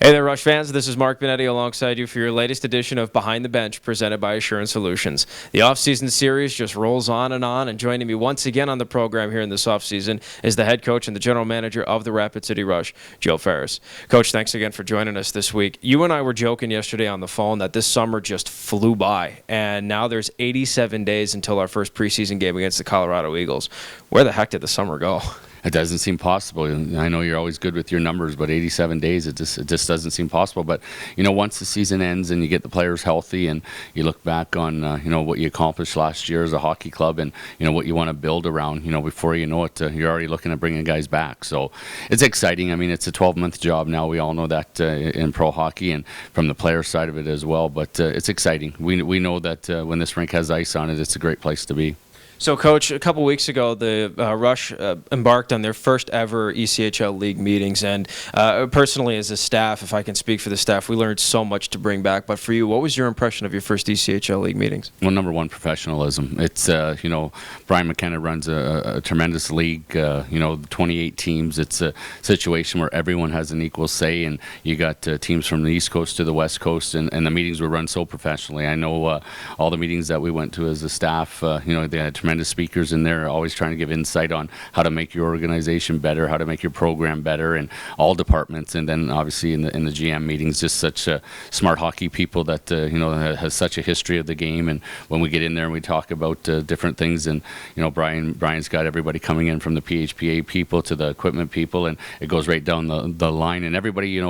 Hey there, Rush fans. This is Mark Benetti alongside you for your latest edition of Behind the Bench presented by Assurance Solutions. The offseason series just rolls on, and joining me once again on the program here in this offseason is the head coach and the general manager of the Rapid City Rush, Joe Ferris. Coach, thanks again for joining us this week. You and I were joking yesterday on the phone that this summer just flew by, and now there's 87 days until our first preseason game against the Colorado Eagles. Where the heck did the summer go? It doesn't seem possible. I know you're always good with your numbers, but 87 days, it just doesn't seem possible. But, once the season ends and you get the players healthy and you look back on, what you accomplished last year as a hockey club and, what you want to build around, before you know it, you're already looking at bringing guys back. So it's exciting. I mean, it's a 12-month job now. We all know that in pro hockey and from the player side of it as well. But it's exciting. We know that when this rink has ice on it, it's a great place to be. So, Coach, a couple weeks ago, the Rush embarked on their first ever ECHL League meetings. And personally, as a staff, if I can speak for the staff, we learned so much to bring back. But for you, what was your impression of your first ECHL League meetings? Well, number one, professionalism. It's, Brian McKenna runs a tremendous league, 28 teams. It's a situation where everyone has an equal say. And you got teams from the East Coast to the West Coast. And the meetings were run so professionally. I know all the meetings that we went to as a staff, they had tremendous speakers in there, always trying to give insight on how to make your organization better, how to make your program better, in all departments. And then obviously in the GM meetings, just such smart hockey people that has such a history of the game. And when we get in there and we talk about different things, and Brian's got everybody coming in from the PHPA people to the equipment people, and it goes right down the line. And everybody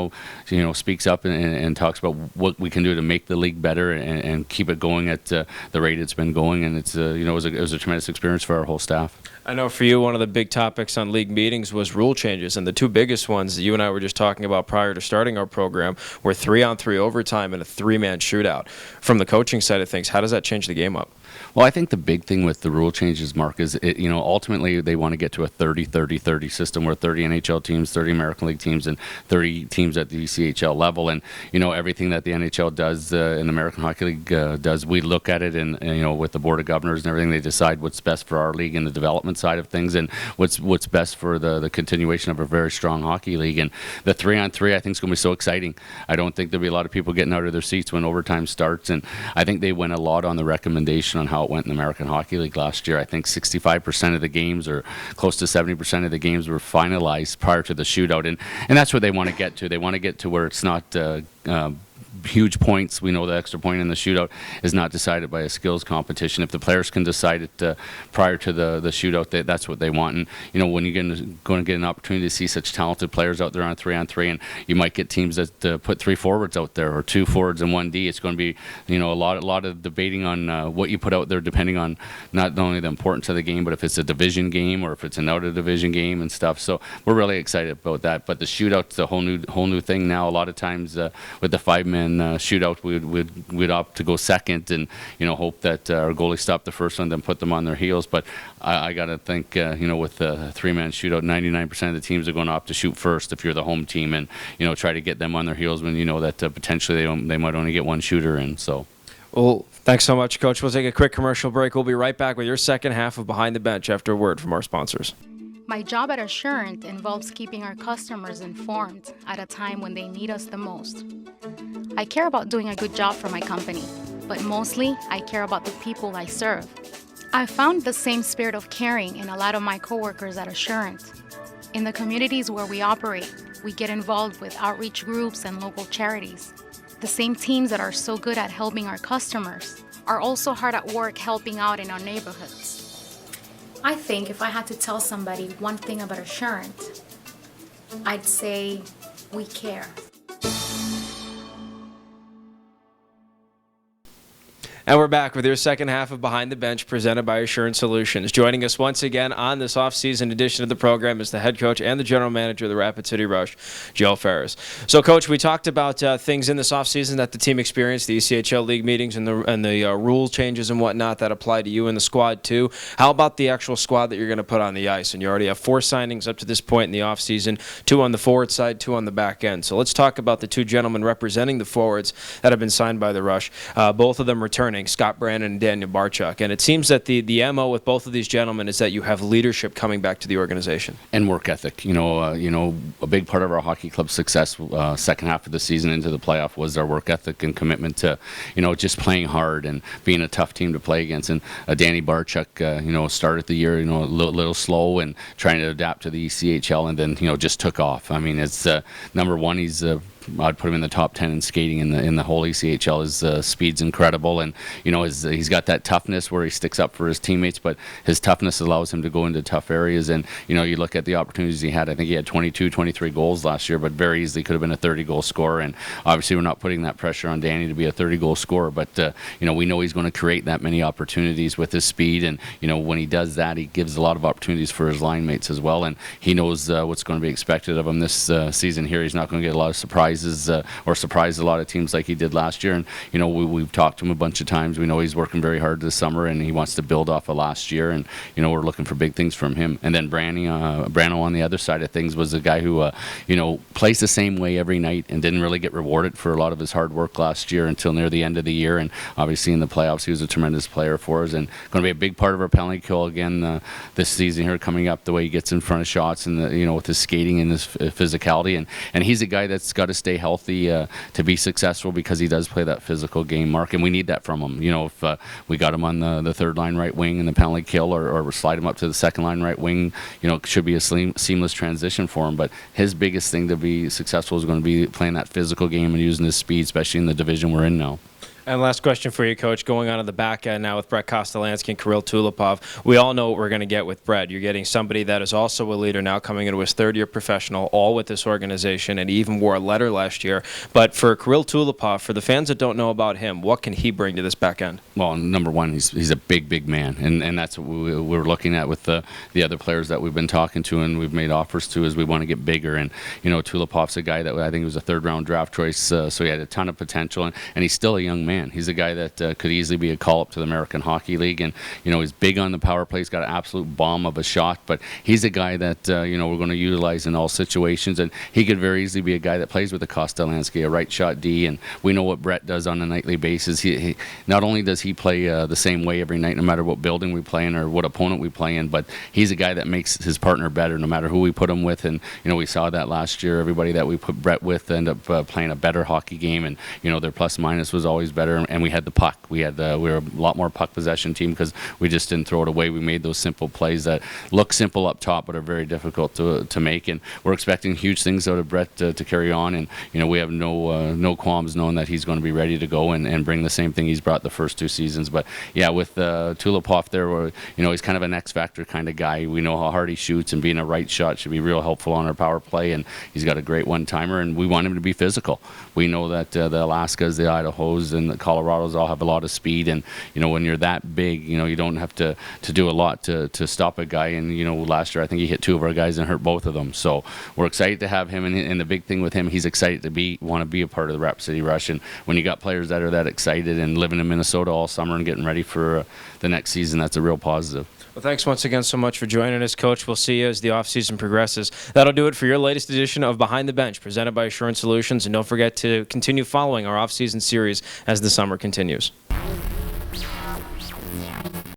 speaks up and talks about what we can do to make the league better and keep it going at the rate it's been going. And it's it was a tremendous experience for our whole staff. I know for you, one of the big topics on league meetings was rule changes, and the two biggest ones that you and I were just talking about prior to starting our program were 3-on-3 overtime and a 3-man shootout. From the coaching side of things, how does that change the game up? Well, I think the big thing with the rule changes, Mark, is ultimately they want to get to a 30-30-30 system where 30 NHL teams, 30 American League teams, and 30 teams at the ECHL level. And everything that the NHL does and the American Hockey League does, we look at it and with the Board of Governors and everything, they decide what's best for our league in the development side of things and what's best for the continuation of a very strong hockey league. And the 3-on-3, I think, is going to be so exciting. I don't think there'll be a lot of people getting out of their seats when overtime starts. And I think they went a lot on the recommendation on how it went in the American Hockey League last year. I think 65% of the games, or close to 70% of the games, were finalized prior to the shootout, and that's what they want to get to. They want to get to where it's not huge points. We know the extra point in the shootout is not decided by a skills competition. If the players can decide it prior to the shootout, that's what they want. And when you're going to get an opportunity to see such talented players out there on 3-on-3, and you might get teams that put 3 forwards out there or 2 forwards and 1 D, it's going to be a lot of debating on what you put out there, depending on not only the importance of the game, but if it's a division game or if it's an out of division game and stuff. So we're really excited about that. But the shootout's the whole new thing now. A lot of times with the 5-man shootout, we'd opt to go second and hope that our goalie stopped the first one, then put them on their heels. But I got to think with the 3-man shootout, 99% of the teams are going to opt to shoot first if you're the home team, and try to get them on their heels when that potentially they might only get one shooter in. So. Well, thanks so much, Coach. We'll take a quick commercial break. We'll be right back with your second half of Behind the Bench after a word from our sponsors. My job at Assurant involves keeping our customers informed at a time when they need us the most. I care about doing a good job for my company, but mostly I care about the people I serve. I found the same spirit of caring in a lot of my coworkers at Assurant. In the communities where we operate, we get involved with outreach groups and local charities. The same teams that are so good at helping our customers are also hard at work helping out in our neighborhoods. I think if I had to tell somebody one thing about Assurant, I'd say we care. And we're back with your second half of Behind the Bench presented by Assurance Solutions. Joining us once again on this off-season edition of the program is the head coach and the general manager of the Rapid City Rush, Joe Ferris. So, Coach, we talked about things in this off-season that the team experienced, the ECHL League meetings and the rule changes and whatnot that apply to you and the squad too. How about the actual squad that you're going to put on the ice? And you already have 4 signings up to this point in the off-season, 2 on the forward side, 2 on the back end. So let's talk about the 2 gentlemen representing the forwards that have been signed by the Rush, both of them returning. returning, Scott Brannon and Daniel Barchuk. And it seems that the MO with both of these gentlemen is that you have leadership coming back to the organization. And work ethic. A big part of our hockey club's success second half of the season into the playoff was our work ethic and commitment to, just playing hard and being a tough team to play against. And Danny Barchuk, started the year, a little slow and trying to adapt to the ECHL, and then, just took off. I mean, it's number one, I'd put him in the top 10 in skating in the whole ECHL. His speed's incredible, and he's got that toughness where he sticks up for his teammates, but his toughness allows him to go into tough areas. And you look at the opportunities he had. I think he had 22, 23 goals last year, but very easily could have been a 30-goal scorer. And obviously, we're not putting that pressure on Danny to be a 30-goal scorer, but we know he's going to create that many opportunities with his speed. And when he does that, he gives a lot of opportunities for his line mates as well. And he knows what's going to be expected of him this season here. He's not going to get a lot of surprises. Or surprise a lot of teams like he did last year. And we've talked to him a bunch of times. We know he's working very hard this summer, and he wants to build off of last year. And we're looking for big things from him. And then Brano on the other side of things was a guy who plays the same way every night and didn't really get rewarded for a lot of his hard work last year until near the end of the year. And obviously in the playoffs, he was a tremendous player for us and going to be a big part of our penalty kill again this season here coming up. The way he gets in front of shots and with his skating and his physicality, and he's a guy that's got to stay healthy to be successful because he does play that physical game, Mark, and we need that from him. If we got him on the third line right wing in the penalty kill or slide him up to the second line right wing, it should be a seamless transition for him. But his biggest thing to be successful is going to be playing that physical game and using his speed, especially in the division we're in now. And last question for you, Coach. Going on the back end now with Brett Kostolansky and Kirill Tulipov, we all know what we're going to get with Brett. You're getting somebody that is also a leader now coming into his third year professional, all with this organization, and he even wore a letter last year. But for Kirill Tulipov, for the fans that don't know about him, what can he bring to this back end? Well, number one, he's a big man, and that's what we're looking at with the other players that we've been talking to and we've made offers to, is we want to get bigger. And Tulipov's a guy that I think was a third-round draft choice, so he had a ton of potential, and he's still a young man. He's a guy that could easily be a call-up to the American Hockey League, and he's big on the power play. He's got an absolute bomb of a shot, but he's a guy that we're going to utilize in all situations, and he could very easily be a guy that plays with the Kostolansky, a right shot D, and we know what Brett does on a nightly basis. He not only does he play the same way every night, no matter what building we play in or what opponent we play in, but he's a guy that makes his partner better no matter who we put him with. And we saw that last year. Everybody that we put Brett with ended up playing a better hockey game, and their plus minus was always better. And we had the puck. We were a lot more puck possession team because we just didn't throw it away. We made those simple plays that look simple up top but are very difficult to make. And we're expecting huge things out of Brett to carry on. And we have no qualms knowing that he's going to be ready to go and bring the same thing he's brought the first two seasons. But yeah, with Tulipov there, he's kind of an X factor kind of guy. We know how hard he shoots, and being a right shot should be real helpful on our power play. And he's got a great one timer, and we want him to be physical. We know that the Alaskas, the Idahos, and the Colorados all have a lot of speed, and when you're that big, you don't have to do a lot to stop a guy. And last year I think he hit two of our guys and hurt both of them. So we're excited to have him, and the big thing with him, he's excited to want to be a part of the Rapid City Rush. And when you got players that are that excited and living in Minnesota all summer and getting ready for the next season, that's a real positive. Well, thanks once again so much for joining us, Coach. We'll see you as the offseason progresses. That'll do it for your latest edition of Behind the Bench, presented by Assurance Solutions. And don't forget to continue following our offseason series as the summer continues.